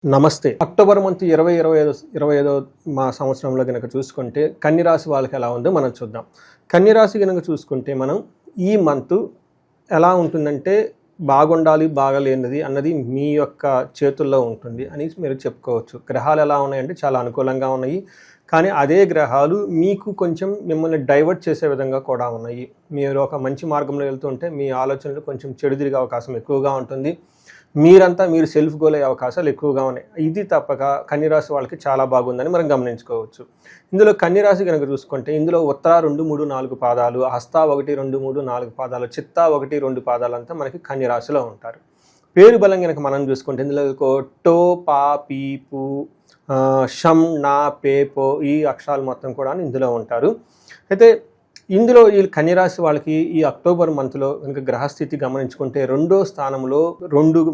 నమస్తే. October month 25 మా సంవత్సరంలో గనక చూసుకుంటే కన్య రాశి వాళ్ళకి ఎలా ఉందో మనం చూద్దాం. కన్య రాశి గనక చూసుకుంటే మనం ఈ మంత్ ఎలా ఉంటుందంటే బాగుండాలి, బాగలేనిది అన్నది మీ యొక్క చేతుల్లో ఉంటుంది అని మీరు చెప్పుకోవచ్చు. గ్రహాలు ఎలా ఉన్నాయంటే చాలా అనుకూలంగా ఉన్నాయి. కానీ అదే గ్రహాలు మీకు కొంచెం మిమ్మల్ని డైవర్ట్ చేసే విధంగా కూడా ఉన్నాయి. మీరు ఒక మంచి మార్గంలో వెళ్తుంటే మీ ఆలోచనలు కొంచెం చెడు తిరిగే అవకాశం ఎక్కువగా ఉంటుంది. మీరు సెల్ఫ్ గోల్ అయ్యే అవకాశాలు ఎక్కువగా ఉన్నాయి. ఇది తప్పక కన్యరాశి వాళ్ళకి చాలా బాగుందని మనం గమనించుకోవచ్చు. ఇందులో కన్యరాశి కనుక చూసుకుంటే ఇందులో ఉత్తర 2, 3, 4 పాదాలు, హస్త 1, 2, 3, 4 పాదాలు, చిత్త 1, 2 పాదాలంతా మనకి కన్యరాశిలో ఉంటారు. పేరు బలం కనుక మనం చూసుకుంటే ఇందులో టో, పా, పీ, పు, షం, నా, పే, పో ఈ అక్షరాలు మొత్తం కూడా ఇందులో ఉంటారు. అయితే ఇందులో ఈ కన్యరాశి వాళ్ళకి ఈ అక్టోబర్ మంత్లో కనుక గ్రహస్థితి గమనించుకుంటే 2వ స్థానంలో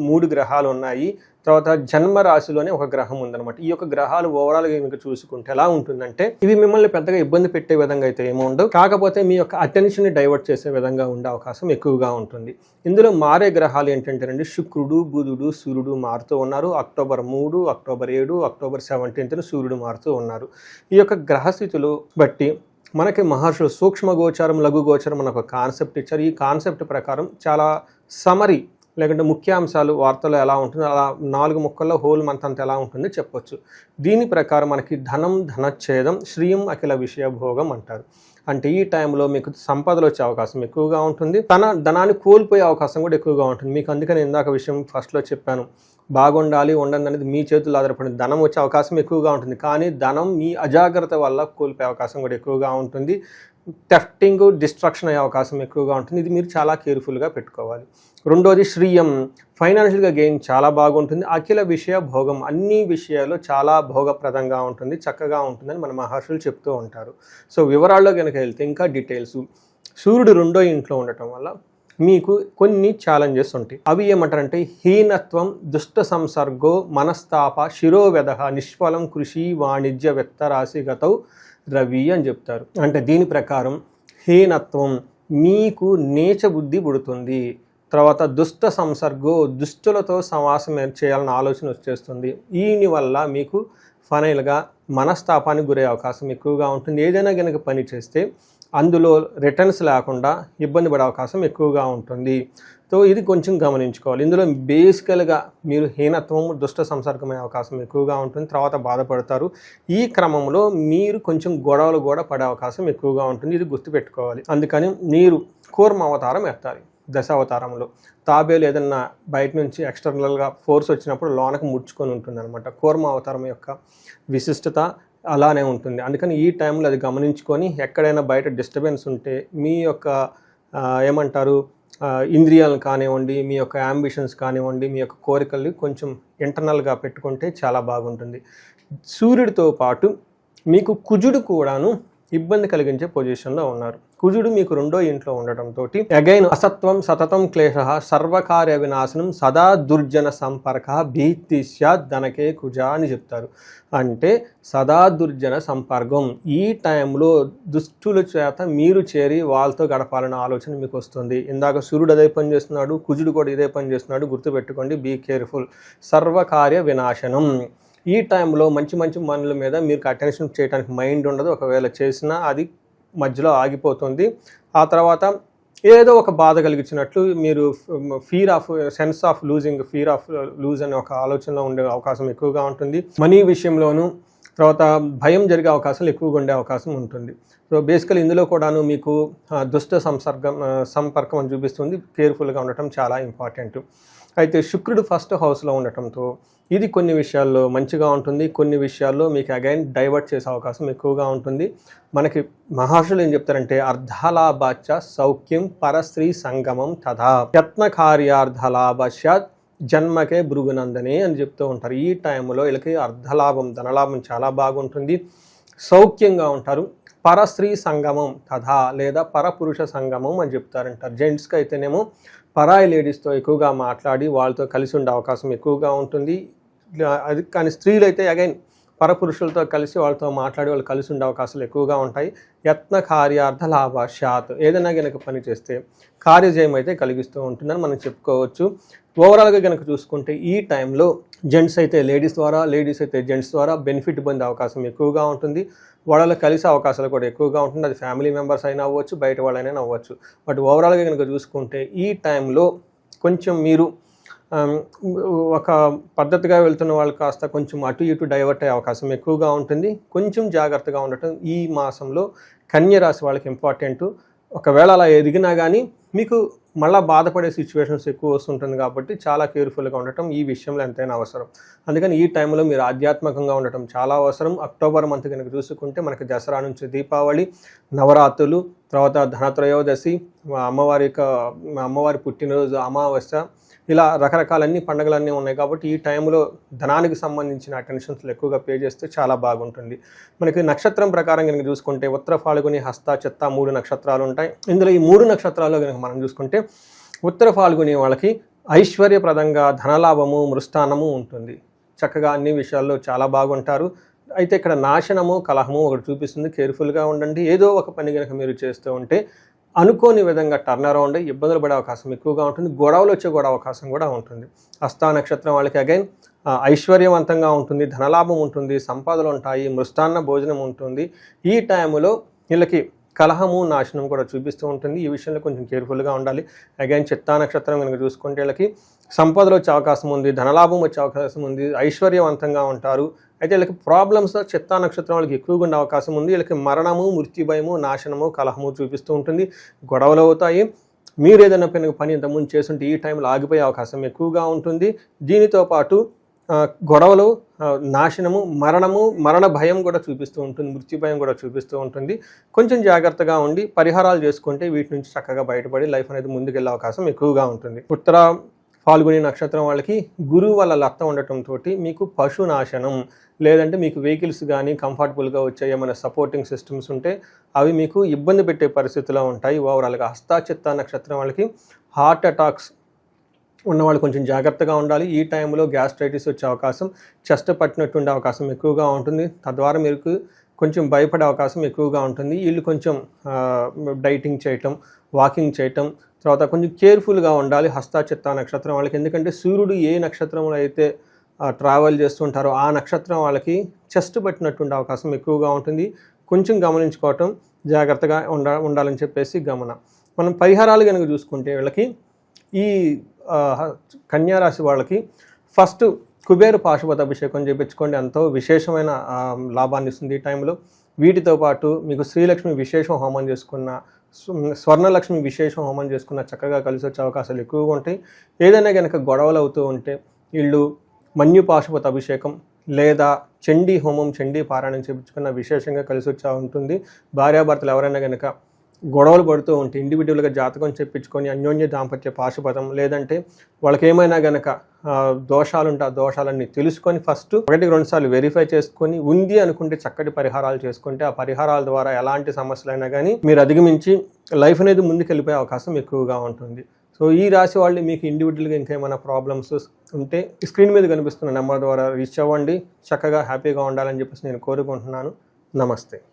3 గ్రహాలు ఉన్నాయి. తర్వాత జన్మ రాశిలోనే ఒక గ్రహం ఉందన్నమాట. ఈ యొక్క గ్రహాలు ఓవరాల్గా కనుక చూసుకుంటే ఎలా ఉంటుందంటే ఇవి మిమ్మల్ని పెద్దగా ఇబ్బంది పెట్టే విధంగా అయితే ఏమో ఉండవు. కాకపోతే మీ యొక్క అటెన్షన్ని డైవర్ట్ చేసే విధంగా ఉండే అవకాశం ఎక్కువగా ఉంటుంది. ఇందులో మారే గ్రహాలు ఏంటంటేనండి శుక్రుడు, బుధుడు, సూర్యుడు మారుతూ ఉన్నారు. అక్టోబర్ 3, అక్టోబర్ 7, అక్టోబర్ 17న సూర్యుడు మారుతూ ఉన్నారు. ఈ యొక్క గ్రహస్థితులు బట్టి మనకి మహర్షులు సూక్ష్మ గోచారం, లఘు గోచారం అన్న ఒక కాన్సెప్ట్ ఇచ్చారు. ఈ కాన్సెప్ట్ ప్రకారం చాలా సమరీ లేకుంటే ముఖ్యాంశాలు వార్తలు ఎలా ఉంటుందో అలా 4 ముక్కల్లో హోల్ మంత్ అంతా ఎలా ఉంటుందో చెప్పొచ్చు. దీని ప్రకారం మనకి ధనం, ధనచ్ఛేదం, శ్రీయం అఖిల విషయ భోగం అంటారు. అంటే ఈ టైంలో మీకు సంపదలు వచ్చే అవకాశం ఎక్కువగా ఉంటుంది. ధనాన్ని కోల్పోయే అవకాశం కూడా ఎక్కువగా ఉంటుంది. మీకు అందుకని ఇందాక విషయం ఫస్ట్లో చెప్పాను, బాగుండాలి ఉండండి అనేది మీ చేతుల్లో ఆధారపడింది. ధనం వచ్చే అవకాశం ఎక్కువగా ఉంటుంది. కానీ ధనం మీ అజాగ్రత్త వల్ల కోల్పోయే అవకాశం కూడా ఎక్కువగా ఉంటుంది. థెఫ్టింగ్, డిస్ట్రక్షన్ అయ్యే అవకాశం ఎక్కువగా ఉంటుంది. ఇది మీరు చాలా కేర్ఫుల్గా పెట్టుకోవాలి. రెండోది శ్రీయం, ఫైనాన్షియల్గా గెయిన్ చాలా బాగుంటుంది. అఖిల విషయ భోగం, అన్ని విషయాల్లో చాలా భోగప్రదంగా ఉంటుంది, చక్కగా ఉంటుందని మన మహర్షులు చెప్తూ ఉంటారు. సో వివరాల్లో కనుక వెళ్తే ఇంకా డీటెయిల్స్, సూర్యుడు 2వ ఇంట్లో ఉండటం వల్ల మీకు కొన్ని ఛాలెంజెస్ ఉంటాయి. అవి ఏమంటారంటే హీనత్వం, దుష్ట సంసర్గో, మనస్తాప, శిరోవ్యధ, నిష్ఫలం కృషి, వాణిజ్య వెత్త రాశిగతౌ రవి అని చెప్తారు. అంటే దీని ప్రకారం హీనత్వం, మీకు నీచ బుద్ధి పుడుతుంది. తర్వాత దుష్ట సంసర్గో, దుష్టులతో సమాసం చేయాలన్న ఆలోచన వచ్చేస్తుంది. దీని వల్ల మీకు ఫైనల్గా మనస్తాపానికి గురయ్యే అవకాశం ఎక్కువగా ఉంటుంది. ఏదైనా కనుక పని చేస్తే అందులో రిటర్న్స్ లేకుండా ఇబ్బంది పడే అవకాశం ఎక్కువగా ఉంటుంది. సో ఇది కొంచెం గమనించుకోవాలి. ఇందులో బేసికల్గా మీరు హీనత్వం, దుష్ట సంసర్గమయ్యే అవకాశం ఎక్కువగా ఉంటుంది. తర్వాత బాధపడతారు. ఈ క్రమంలో మీరు కొంచెం గొడవలు కూడా పడే అవకాశం ఎక్కువగా ఉంటుంది. ఇది గుర్తుపెట్టుకోవాలి. అందుకని మీరు కూర్మ అవతారం ఎత్తాలి. దశావతారంలో తాబేలు ఏదన్నా బయట నుంచి ఎక్స్టర్నల్గా ఫోర్స్ వచ్చినప్పుడు లోనకు ముడుచుకొని ఉంటుంది అనమాట. కూర్మ అవతారం యొక్క విశిష్టత అలానే ఉంటుంది. అందుకని ఈ టైంలో అది గమనించుకొని ఎక్కడైనా బయట డిస్టర్బెన్స్ ఉంటే మీ యొక్క ఇంద్రియాలను కానివ్వండి, మీ యొక్క యాంబిషన్స్ కానివ్వండి, మీ యొక్క కోరికల్ని కొంచెం ఇంటర్నల్గా పెట్టుకుంటే చాలా బాగుంటుంది. సూర్యుడితో పాటు మీకు కుజుడు కూడాను ఇబ్బంది కలిగించే పొజిషన్లో ఉన్నారు. కుజుడు మీకు 2వ ఇంట్లో ఉండటంతో అగైన్ అసత్వం, సతతం క్లేశ, సర్వకార్య వినాశనం, సదా దుర్జన సంపర్క, భీతి స్యాత్ ధనకే కుజ అని చెప్తారు. అంటే సదా దుర్జన సంపర్కం, ఈ టైంలో దుష్టుల చేత మీరు చేరి వాళ్ళతో గడపాలన్న ఆలోచన మీకు వస్తుంది. ఇందాక సూర్యుడు అదే పని చేస్తున్నాడు, కుజుడు కూడా ఇదే పని చేస్తున్నాడు. గుర్తుపెట్టుకోండి, బీ కేర్ఫుల్. సర్వకార్య వినాశనం, ఈ టైంలో మంచి పనుల మీద మీకు అటెన్షన్ చేయడానికి మైండ్ ఉండదు. ఒకవేళ చేసినా అది మధ్యలో ఆగిపోతుంది. ఆ తర్వాత ఏదో ఒక బాధ కలిగించినట్లు మీరు ఫీర్ ఆఫ్ లూజ్ అనే ఒక ఆలోచనలో ఉండే అవకాశం ఎక్కువగా ఉంటుంది. మనీ విషయంలోనూ తర్వాత భయం జరిగే అవకాశాలు ఎక్కువగా ఉండే అవకాశం ఉంటుంది. సో బేసికల్ ఇందులో కూడాను మీకు దుష్ట సంపర్కం అని చూపిస్తుంది. కేర్ఫుల్గా ఉండటం చాలా ఇంపార్టెంట్. అయితే శుక్రుడు 1st హౌస్లో ఉండటంతో ఇది కొన్ని విషయాల్లో మంచిగా ఉంటుంది. కొన్ని విషయాల్లో మీకు అగైన్ డైవర్ట్ చేసే అవకాశం ఎక్కువగా ఉంటుంది. మనకి మహర్షులు ఏం చెప్తారంటే అర్ధలాభాచ సౌఖ్యం పరస్త్రీ సంగమం తథా యత్నకార్యార్ధలాభాచ జన్మకే భృగునందనే అని చెప్తూ ఉంటారు. ఈ టైంలో వీళ్ళకి అర్ధలాభం, ధనలాభం చాలా బాగుంటుంది. సౌఖ్యంగా ఉంటారు. పరస్త్రీ సంగమం తథా లేదా పరపురుష సంగమం అని చెప్తారంటారు. జెంట్స్కి అయితేనేమో పరాయి లేడీస్తో ఎక్కువగా మాట్లాడి వాళ్ళతో కలిసి ఉండే అవకాశం ఎక్కువగా ఉంటుంది. అది కానీ స్త్రీలు అయితే అగైన్ పరపురుషులతో కలిసి వాళ్ళతో మాట్లాడి వాళ్ళు కలిసి ఉండే అవకాశాలు ఎక్కువగా ఉంటాయి. యత్న కార్యార్థ లాభాశాత్, ఏదైనా కనుక పని చేస్తే కార్యజయం అయితే కలిగిస్తూ ఉంటుందని మనం చెప్పుకోవచ్చు. ఓవరాల్గా కనుక చూసుకుంటే ఈ టైంలో జెంట్స్ అయితే లేడీస్ ద్వారా, లేడీస్ అయితే జెంట్స్ ద్వారా బెనిఫిట్ పొందే అవకాశం ఎక్కువగా ఉంటుంది. వాళ్ళలో కలిసే అవకాశాలు కూడా ఎక్కువగా ఉంటుంది. అది ఫ్యామిలీ మెంబర్స్ అయినా అవ్వచ్చు, బయట వాళ్ళైనా అవ్వచ్చు. బట్ ఓవరాల్గా కనుక చూసుకుంటే ఈ టైంలో కొంచెం మీరు ఒక పద్ధతిగా వెళ్తున్న వాళ్ళు కాస్త కొంచెం అటు ఇటు డైవర్ట్ అయ్యే అవకాశం ఎక్కువగా ఉంటుంది. కొంచెం జాగ్రత్తగా ఉండటం ఈ మాసంలో కన్య రాశి వాళ్ళకి ఇంపార్టెంట్. ఒకవేళ అలా ఎదిగినా కానీ మీకు మళ్ళీ బాధపడే సిచ్యువేషన్స్ ఎక్కువ వస్తుంటుంది కాబట్టి చాలా కేర్ఫుల్గా ఉండటం ఈ విషయంలో ఎంతైనా అవసరం. అందుకని ఈ టైంలో మీరు ఆధ్యాత్మికంగా ఉండటం చాలా అవసరం. అక్టోబర్ మంత్ కనుక చూసుకుంటే మనకి దసరా నుంచి దీపావళి, నవరాత్రులు, తర్వాత ధనత్రయోదశి, అమ్మవారి పుట్టినరోజు, అమావాస్య, ఇలా రకరకాలన్నీ పండుగలన్నీ ఉన్నాయి కాబట్టి ఈ టైంలో ధనానికి సంబంధించిన అటెన్షన్స్లు ఎక్కువగా పే చేస్తే చాలా బాగుంటుంది. మనకి నక్షత్రం ప్రకారం కనుక చూసుకుంటే ఉత్తర ఫాల్గుని, హస్త, చిత్త 3 నక్షత్రాలు ఉంటాయి. ఇందులో ఈ 3 నక్షత్రాల్లో కనుక మనం చూసుకుంటే ఉత్తర ఫాల్గుని వాళ్ళకి ఐశ్వర్యప్రదంగా ధనలాభము, మృష్టాన్నము ఉంటుంది. చక్కగా అన్ని విషయాల్లో చాలా బాగుంటారు. అయితే ఇక్కడ నాశనము, కలహము ఒకటి చూపిస్తుంది. కేర్ఫుల్గా ఉండండి. ఏదో ఒక పని కనుక మీరు చేస్తూ ఉంటే అనుకోని విధంగా టర్న్ అరౌండ్ ఇబ్బందులు పడే అవకాశం ఎక్కువగా ఉంటుంది. గొడవలు వచ్చే అవకాశం కూడా ఉంటుంది. హస్త నక్షత్రం వాళ్ళకి అగైన్ ఐశ్వర్యవంతంగా ఉంటుంది, ధనలాభం ఉంటుంది, సంపదలు ఉంటాయి, మృష్టాన్న భోజనం ఉంటుంది. ఈ టైంలో వీళ్ళకి కలహము, నాశనం కూడా చూపిస్తూ ఉంటుంది. ఈ విషయంలో కొంచెం కేర్ఫుల్గా ఉండాలి. అగైన్ చిత్తా నక్షత్రం కనుక చూసుకుంటే వీళ్ళకి సంపదలు వచ్చే అవకాశం ఉంది, ధనలాభం వచ్చే అవకాశం ఉంది, ఐశ్వర్యవంతంగా ఉంటారు. అయితే వీళ్ళకి ప్రాబ్లమ్స్ చిత్తా నక్షత్రం వాళ్ళకి ఎక్కువగా ఉండే అవకాశం ఉంది. వీళ్ళకి మరణము, మృత్యుభయము, నాశనము, కలహము చూపిస్తూ ఉంటుంది. గొడవలు అవుతాయి. మీరు ఏదైనా పని ఇంతకుముందు చేస్తుంటే ఈ టైంలో ఆగిపోయే అవకాశం ఎక్కువగా ఉంటుంది. దీనితో పాటు గొడవలు, నాశనము, మరణ భయం కూడా చూపిస్తూ ఉంటుంది, మృత్యు భయం కూడా చూపిస్తూ ఉంటుంది. కొంచెం జాగ్రత్తగా ఉండి పరిహారాలు చేసుకుంటే వీటి నుంచి చక్కగా బయటపడి లైఫ్ అనేది ముందుకెళ్ళే అవకాశం ఎక్కువగా ఉంటుంది. ఉత్తర ఫాల్గుని నక్షత్రం వాళ్ళకి గురువు వల్ల లత్త ఉండటంతో మీకు పశు నాశనం, లేదంటే మీకు వెహికల్స్ కానీ కంఫర్టబుల్గా వచ్చే ఏమైనా సపోర్టింగ్ సిస్టమ్స్ ఉంటే అవి మీకు ఇబ్బంది పెట్టే పరిస్థితిలో ఉంటాయి. ఓవరాల్గా హస్త, చిత్తా నక్షత్రం వాళ్ళకి హార్ట్ అటాక్స్ ఉన్నవాళ్ళు కొంచెం జాగ్రత్తగా ఉండాలి. ఈ టైంలో గ్యాస్ట్రైటిస్ వచ్చే అవకాశం, చెస్ట్ పట్టినట్టు ఉండే అవకాశం ఎక్కువగా ఉంటుంది. తద్వారా మీకు కొంచెం భయపడే అవకాశం ఎక్కువగా ఉంటుంది. వీళ్ళు కొంచెం డైటింగ్ చేయటం, వాకింగ్ చేయటం, తర్వాత కొంచెం కేర్ఫుల్గా ఉండాలి హస్త, చిత్తా నక్షత్రం వాళ్ళకి. ఎందుకంటే సూర్యుడు ఏ నక్షత్రంలో అయితే ట్రావెల్ చేస్తుంటారో ఆ నక్షత్రం వాళ్ళకి చెస్ట్ పట్టినట్టు ఉండే అవకాశం ఎక్కువగా ఉంటుంది. కొంచెం గమనించుకోవటం, జాగ్రత్తగా ఉండాలని చెప్పేసి గమనం. మనం పరిహారాలు కనుక చూసుకుంటే వీళ్ళకి ఈ కన్యారాశి వాళ్ళకి ఫస్ట్ కుబేర పాశుపత అభిషేకం చేయించుకోండి. ఎంతో విశేషమైన లాభాన్ని ఇస్తుంది ఈ టైంలో. వీటితో పాటు మీకు శ్రీలక్ష్మి విశేషం హోమం చేసుకున్న, స్వర్ణలక్ష్మి విశేషం హోమం చేసుకున్న చక్కగా కలిసి వచ్చే అవకాశాలు ఎక్కువగా ఉంటాయి. ఏదైనా కనుక గొడవలు అవుతూ ఉంటే వీళ్ళు మన్యు పాశుపత అభిషేకం లేదా చండీ హోమం, చండీ పారాయణం చేయించుకున్న విశేషంగా కలిసి వచ్చా ఉంటుంది. భార్యాభర్తలు ఎవరైనా కనుక గొడవలు పడుతూ ఉంటే ఇండివిజువల్గా జాతకం చెప్పించుకొని అన్యోన్య దాంపత్య పాశుపతం, లేదంటే వాళ్ళకి ఏమైనా కనుక దోషాలు ఉంటే ఆ దోషాలన్నీ తెలుసుకొని ఫస్ట్ 1-2 సార్లు వెరిఫై చేసుకొని ఉంది అనుకుంటే చక్కటి పరిహారాలు చేసుకుంటే ఆ పరిహారాల ద్వారా ఎలాంటి సమస్యలైనా కానీ మీరు అధిగమించి లైఫ్ అనేది ముందుకు వెళ్ళిపోయే అవకాశం ఎక్కువగా ఉంటుంది. సో ఈ రాశి వాళ్ళు మీకు ఇండివిజువల్గా ఇంకేమైనా ప్రాబ్లమ్స్ ఉంటే స్క్రీన్ మీద కనిపిస్తున్న నెంబర్ ద్వారా రీచ్ అవ్వండి. చక్కగా హ్యాపీగా ఉండాలని చెప్పేసి నేను కోరుకుంటున్నాను. నమస్తే.